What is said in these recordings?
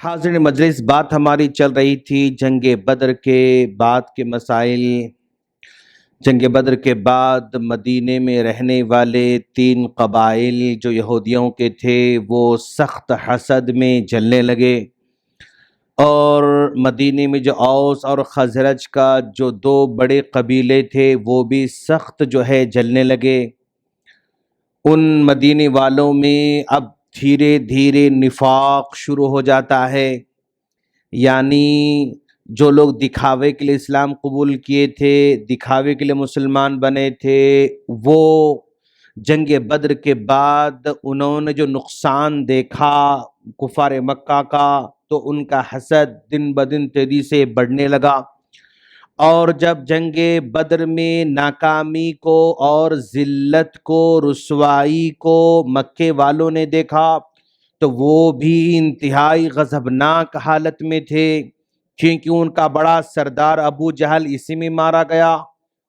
حاضرین مجلس، بات ہماری چل رہی تھی جنگ بدر کے بعد کے مسائل۔ جنگ بدر کے بعد مدینے میں رہنے والے 3 قبائل جو یہودیوں کے تھے وہ سخت حسد میں جلنے لگے، اور مدینے میں جو اوس اور خزرج کا جو 2 بڑے قبیلے تھے وہ بھی سخت جو ہے جلنے لگے۔ ان مدینے والوں میں اب دھیرے دھیرے نفاق شروع ہو جاتا ہے، یعنی جو لوگ دکھاوے کے لیے اسلام قبول کیے تھے، دکھاوے کے لیے مسلمان بنے تھے، وہ جنگ بدر کے بعد انہوں نے جو نقصان دیکھا کفار مکہ کا، تو ان کا حسد دن بدن تیزی سے بڑھنے لگا۔ اور جب جنگ بدر میں ناکامی کو اور ذلت کو، رسوائی کو مکے والوں نے دیکھا تو وہ بھی انتہائی غضبناک حالت میں تھے، کیونکہ ان کا بڑا سردار ابو جہل اسی میں مارا گیا،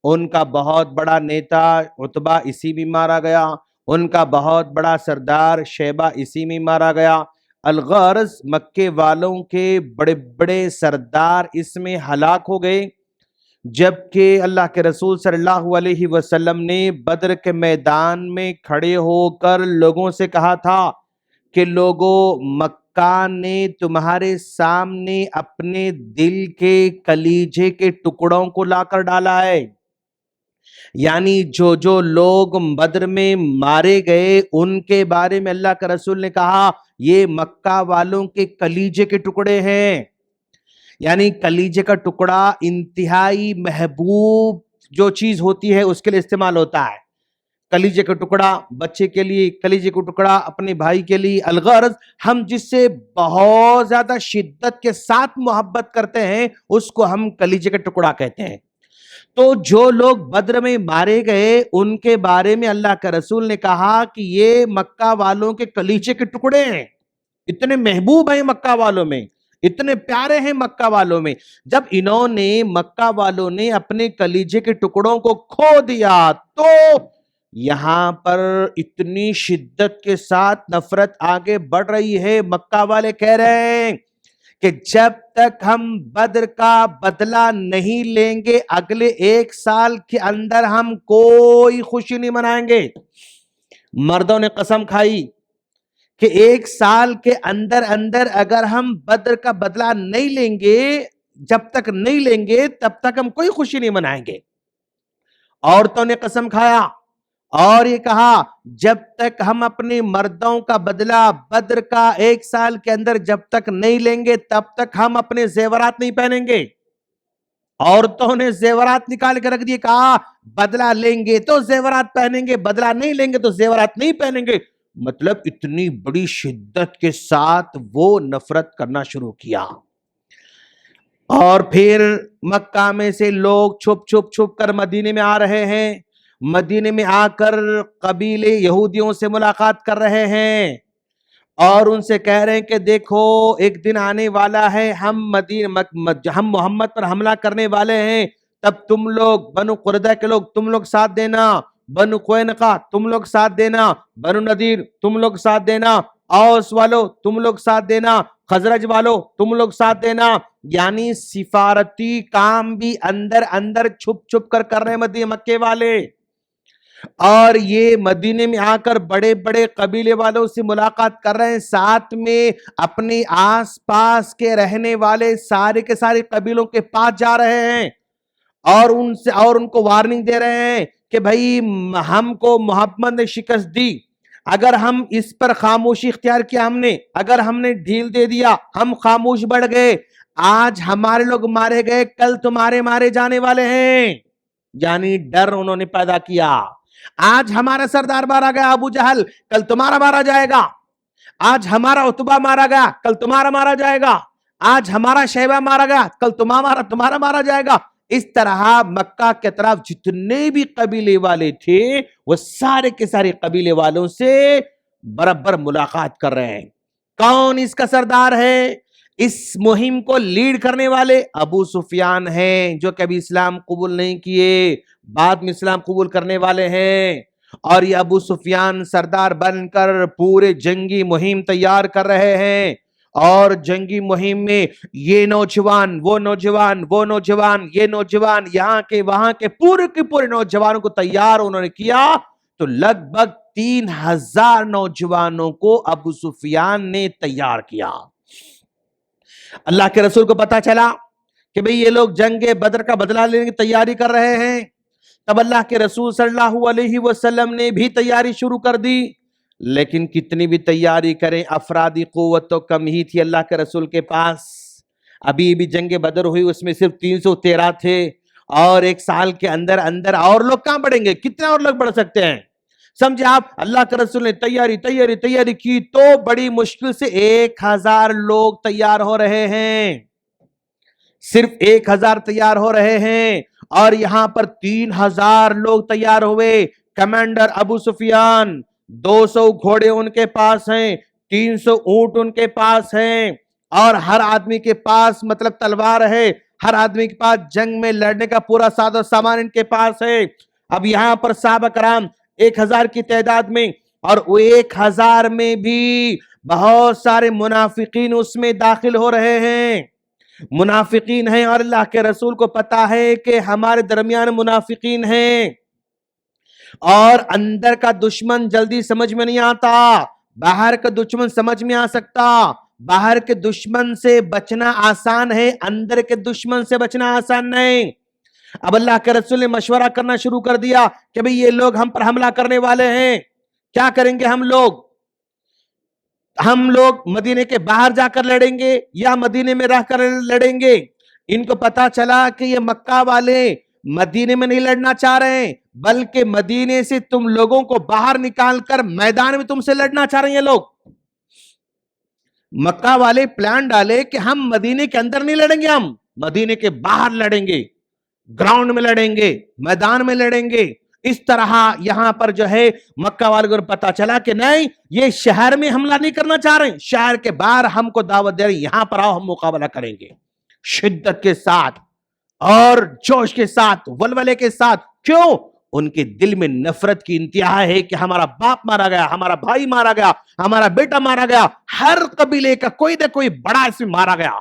ان کا بہت بڑا نیتا عتبہ اسی میں مارا گیا، ان کا بہت بڑا سردار شیبہ اسی میں مارا گیا۔ الغرض مکے والوں کے بڑے بڑے سردار اس میں ہلاک ہو گئے، جبکہ اللہ کے رسول صلی اللہ علیہ وسلم نے بدر کے میدان میں کھڑے ہو کر لوگوں سے کہا تھا کہ لوگوں، مکہ نے تمہارے سامنے اپنے دل کے کلیجے کے ٹکڑوں کو لا کر ڈالا ہے، یعنی جو لوگ بدر میں مارے گئے ان کے بارے میں اللہ کے رسول نے کہا یہ مکہ والوں کے کلیجے کے ٹکڑے ہیں۔ یعنی کلیجے کا ٹکڑا انتہائی محبوب جو چیز ہوتی ہے اس کے لیے استعمال ہوتا ہے۔ کلیجے کا ٹکڑا بچے کے لیے، کلیجے کا ٹکڑا اپنے بھائی کے لیے۔ الغرض ہم جس سے بہت زیادہ شدت کے ساتھ محبت کرتے ہیں اس کو ہم کلیجے کا ٹکڑا کہتے ہیں۔ تو جو لوگ بدر میں مارے گئے ان کے بارے میں اللہ کا رسول نے کہا کہ یہ مکہ والوں کے کلیجے کے ٹکڑے ہیں، اتنے محبوب ہیں مکہ والوں میں، اتنے پیارے ہیں مکہ والوں میں۔ جب انہوں نے مکہ والوں نے اپنے کلیجے کے ٹکڑوں کو کھو دیا تو یہاں پر اتنی شدت کے ساتھ نفرت آگے بڑھ رہی ہے۔ مکہ والے کہہ رہے ہیں کہ جب تک ہم بدر کا بدلہ نہیں لیں گے اگلے 1 سال کے اندر ہم کوئی خوشی نہیں منائیں گے۔ مردوں نے قسم کھائی کہ 1 سال کے اندر اگر ہم بدر کا بدلہ نہیں لیں گے، جب تک نہیں لیں گے تب تک ہم کوئی خوشی نہیں منائیں گے۔ عورتوں نے قسم کھایا اور یہ کہا جب تک ہم اپنے مردوں کا بدلہ بدر کا 1 سال کے اندر جب تک نہیں لیں گے تب تک ہم اپنے زیورات نہیں پہنیں گے۔ عورتوں نے زیورات نکال کے رکھ دیے، کہا بدلہ لیں گے تو زیورات پہنیں گے، بدلہ نہیں لیں گے تو زیورات نہیں پہنیں گے۔ مطلب اتنی بڑی شدت کے ساتھ وہ نفرت کرنا شروع کیا۔ اور پھر مکہ میں سے لوگ چھپ کر مدینے میں آ رہے ہیں، مدینے میں آ کر قبیلے یہودیوں سے ملاقات کر رہے ہیں اور ان سے کہہ رہے ہیں کہ دیکھو ایک دن آنے والا ہے، ہم محمد پر حملہ کرنے والے ہیں، تب تم لوگ بنو قریظہ کے لوگ تم لوگ ساتھ دینا، بنو قینقاع تم لوگ ساتھ دینا، بنو نذیر تم لوگ ساتھ دینا، اوس والو تم لوگ ساتھ دینا، خزرج والو تم لوگ ساتھ دینا۔ یعنی سفارتی کام بھی اندر چھپ کر رہے ہیں مکے والے، اور یہ مدینے میں آ کر بڑے بڑے قبیلے والوں سے ملاقات کر رہے ہیں، ساتھ میں اپنے آس پاس کے رہنے والے سارے کے سارے قبیلوں کے پاس جا رہے ہیں اور ان کو وارننگ دے رہے ہیں کہ بھائی ہم کو محمد نے شکست دی، اگر ہم اس پر خاموشی اختیار کیا، اگر ہم نے ڈھیل دے دیا، ہم خاموش بڑھ گئے، آج ہمارے لوگ مارے گئے کل تمہارے مارے جانے والے ہیں۔ یعنی ڈر انہوں نے پیدا کیا۔ آج ہمارا سردار مارا گیا ابو جہل، کل تمہارا مارا جائے گا، آج ہمارا عتبہ مارا گیا کل تمہارا مارا جائے گا، آج ہمارا شیبہ مارا گیا کل تمہارا مارا جائے گا۔ اس طرح مکہ کے طرف جتنے بھی قبیلے والے تھے وہ سارے کے سارے قبیلے والوں سے برابر ملاقات کر رہے ہیں۔ کون اس کا سردار ہے؟ اس مہم کو لیڈ کرنے والے ابو سفیان ہیں، جو کبھی اسلام قبول نہیں کیے، بعد میں اسلام قبول کرنے والے ہیں، اور یہ ابو سفیان سردار بن کر پورے جنگی مہم تیار کر رہے ہیں۔ اور جنگی مہم میں یہ نوجوان وہ نوجوان وہ نوجوان یہ نوجوان یہاں کے وہاں کے پورے کے پورے نوجوانوں کو تیار انہوں نے کیا، تو لگ بھگ 3000 نوجوانوں کو ابو سفیان نے تیار کیا۔ اللہ کے رسول کو پتا چلا کہ بھئی یہ لوگ جنگ بدر کا بدلہ لینے کی تیاری کر رہے ہیں، تب اللہ کے رسول صلی اللہ علیہ وسلم نے بھی تیاری شروع کر دی۔ لیکن کتنی بھی تیاری کریں، افرادی قوت تو کم ہی تھی اللہ کے رسول کے پاس۔ ابھی بھی جنگ بدر ہوئی، اس میں صرف 313 تھے، اور ایک سال کے اندر اندر اور لوگ کہاں بڑھیں گے؟ کتنے اور لوگ بڑھ سکتے ہیں؟ سمجھے آپ، اللہ کے رسول نے تیاری کی تو بڑی مشکل سے 1000 لوگ تیار ہو رہے ہیں، صرف 1000 تیار ہو رہے ہیں، اور یہاں پر 3000 لوگ تیار ہوئے۔ کمانڈر ابو سفیان، 200 گھوڑے ان کے پاس ہیں، 300 اونٹ ان کے پاس ہیں، اور ہر آدمی کے پاس مطلب تلوار ہے، ہر آدمی کے پاس جنگ میں لڑنے کا پورا ساز و سامان ان کے پاس ہے۔ اب یہاں پر صحابہ کرام 1000 کی تعداد میں، اور وہ 1000 میں بھی بہت سارے منافقین اس میں داخل ہو رہے ہیں، منافقین ہیں، اور اللہ کے رسول کو پتا ہے کہ ہمارے درمیان منافقین ہیں، اور اندر کا دشمن جلدی سمجھ میں نہیں آتا، باہر کا دشمن سمجھ میں آ سکتا، باہر کے دشمن سے بچنا آسان ہے، اندر کے دشمن سے بچنا آسان نہیں۔ اب اللہ کے رسول نے مشورہ کرنا شروع کر دیا کہ بھئی یہ لوگ ہم پر حملہ کرنے والے ہیں، کیا کریں گے ہم لوگ مدینے کے باہر جا کر لڑیں گے یا مدینے میں رہ کر لڑیں گے؟ ان کو پتا چلا کہ یہ مکہ والے مدینے میں نہیں لڑنا چاہ رہے ہیں، بلکہ مدینے سے تم لوگوں کو باہر نکال کر میدان میں تم سے لڑنا چاہ رہے ہیں۔ یہ لوگ مکہ والے پلان ڈالے کہ ہم مدینے کے اندر نہیں لڑیں گے، ہم مدینے کے باہر لڑیں گے، گراؤنڈ میں لڑیں گے، میدان میں لڑیں گے۔ اس طرح یہاں پر جو ہے مکہ والے کو پتا چلا کہ نہیں، یہ شہر میں حملہ نہیں کرنا چاہ رہے ہیں، شہر کے باہر ہم کو دعوت دے رہے ہیں، یہاں پر آؤ ہم مقابلہ کریں گے، شدت کے ساتھ اور جوش کے ساتھ، ولولے کے ساتھ۔ کیوں؟ ان کے دل میں نفرت کی انتہا ہے کہ ہمارا باپ مارا گیا، ہمارا بھائی مارا گیا، ہمارا بیٹا مارا گیا، ہر قبیلے کا کوئی نہ کوئی بڑا اس میں مارا گیا،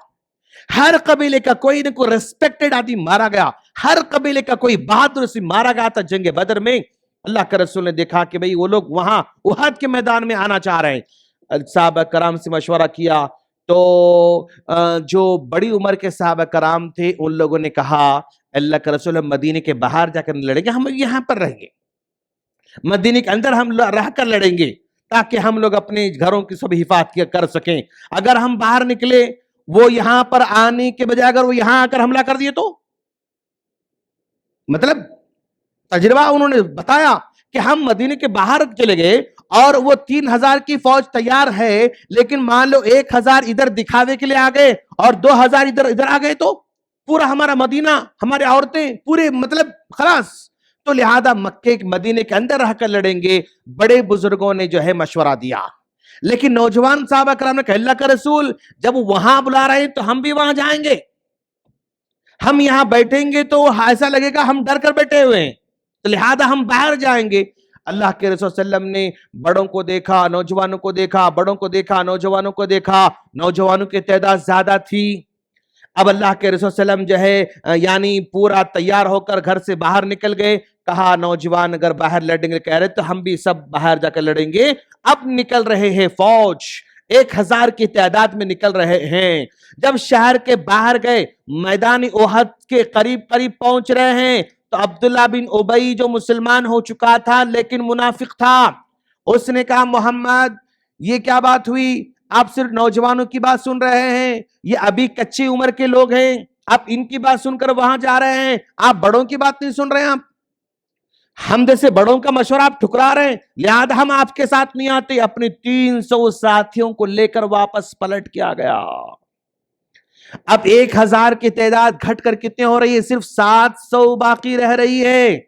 ہر قبیلے کا کوئی نہ کوئی ریسپیکٹڈ آدمی مارا گیا، ہر قبیلے کا کوئی بہادر سے مارا گیا تھا جنگ بدر میں۔ اللہ کے رسول نے دیکھا کہ بھئی وہ لوگ وہاں احد کے میدان میں آنا چاہ رہے ہیں۔ صحابہ کرام سے مشورہ کیا تو جو بڑی عمر کے صحابہ کرام تھے ان لوگوں نے کہا اللہ کے رسول ہم مدینے کے باہر جا کر لڑیں گے، ہم یہاں پر رہیں گے، مدینے کے اندر ہم رہ کر لڑیں گے تاکہ ہم لوگ اپنے گھروں کی سب حفاظت کر سکیں۔ اگر ہم باہر نکلے، وہ یہاں پر آنے کے بجائے اگر وہ یہاں آ کر حملہ کر دیے تو، مطلب تجربہ انہوں نے بتایا کہ ہم مدینے کے باہر چلے گئے اور وہ 3000 کی فوج تیار ہے، لیکن مان لو 1000 ادھر دکھاوے کے لیے آ گئے اور 2000 ادھر آ گئے تو پورا ہمارا مدینہ، ہمارے عورتیں پورے مطلب خلاص، تو لہذا مکے مدینے کے اندر رہ کر لڑیں گے۔ بڑے بزرگوں نے جو ہے مشورہ دیا، لیکن نوجوان صحابہ کرام نے کہا اللہ کا رسول جب وہاں بلا رہے ہیں تو ہم بھی وہاں جائیں گے، ہم یہاں بیٹھیں گے تو ایسا لگے گا ہم ڈر کر بیٹھے ہوئے ہیں، تو لہذا ہم باہر جائیں گے۔ اللہ کے رسول صلی اللہ علیہ وسلم نے بڑوں کو دیکھا، نوجوانوں کو دیکھا، بڑوں کو دیکھا، نوجوانوں کو دیکھا، نوجوانوں کی تعداد زیادہ تھی۔ اب اللہ کے رسول صلی اللہ علیہ وسلم جو ہے یعنی پورا تیار ہو کر گھر سے باہر نکل گئے۔ کہا نوجوان اگر باہر لڑیں گے کہہ رہے تو ہم بھی سب باہر جا کر لڑیں گے۔ اب نکل رہے ہیں فوج 1000 کی تعداد میں نکل رہے ہیں۔ جب شہر کے باہر گئے، میدان احد کے قریب پہنچ رہے ہیں تو عبداللہ بن ابی جو مسلمان ہو چکا تھا لیکن منافق تھا، اس نے کہا محمد یہ کیا بات ہوئی؟ آپ صرف نوجوانوں کی بات سن رہے ہیں، یہ ابھی کچی عمر کے لوگ ہیں، آپ ان کی بات سن کر وہاں جا رہے ہیں، آپ بڑوں کی بات نہیں سن رہے ہیں، آپ ہم جیسے بڑوں کا مشورہ آپ ٹھکرا رہے ہیں، لہذا ہم آپ کے ساتھ نہیں آتے۔ اپنے 300 ساتھیوں کو لے کر واپس پلٹ کیا گیا۔ اب 1000 کی تعداد گھٹ کر کتنے ہو رہی ہے؟ صرف 700 باقی رہ رہی ہے،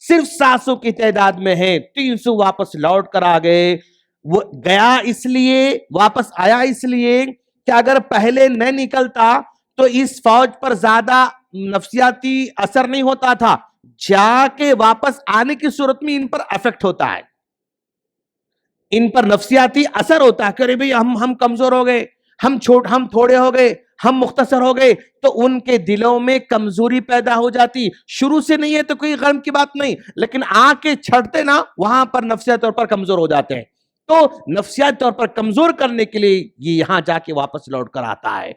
صرف 700 کی تعداد میں ہے۔ 300 واپس لوٹ کر آ گئے۔ وہ گیا اس لیے، واپس آیا اس لیے کہ اگر پہلے نہ نکلتا تو اس فوج پر زیادہ نفسیاتی اثر نہیں ہوتا تھا، جا کے واپس آنے کی صورت میں ان پر افیکٹ ہوتا ہے، ان پر نفسیاتی اثر ہوتا ہے کہ ارے بھئی ہم کمزور ہو گئے، ہم تھوڑے ہو گئے، ہم مختصر ہو گئے تو ان کے دلوں میں کمزوری پیدا ہو جاتی. شروع سے نہیں ہے تو کوئی غم کی بات نہیں، لیکن آ کے چھڑتے نا وہاں پر نفسیاتی طور پر کمزور ہو جاتے ہیں. تو نفسیاتی طور پر کمزور کرنے کے لیے یہ یہاں جا کے واپس لوٹ کر آتا ہے.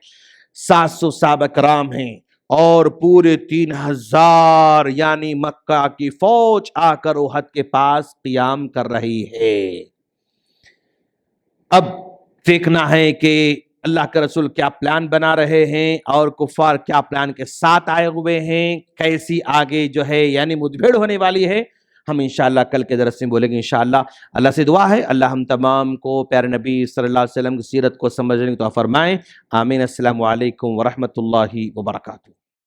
700 صحابہ کرام ہیں اور پورے 3000 یعنی مکہ کی فوج آ کر احد کے پاس قیام کر رہی ہے. اب دیکھنا ہے کہ اللہ کے رسول کیا پلان بنا رہے ہیں اور کفار کیا پلان کے ساتھ آئے ہوئے ہیں، کیسی آگے جو ہے یعنی مدبھیڑ ہونے والی ہے. ہم انشاءاللہ کل کے درس میں بولیں گے انشاءاللہ. اللہ سے دعا ہے اللہ ہم تمام کو پیارے نبی صلی اللہ علیہ وسلم کی سیرت کو سمجھنے کی توفیق فرمائیں. آمین. السلام علیکم ورحمۃ اللہ وبرکاتہ.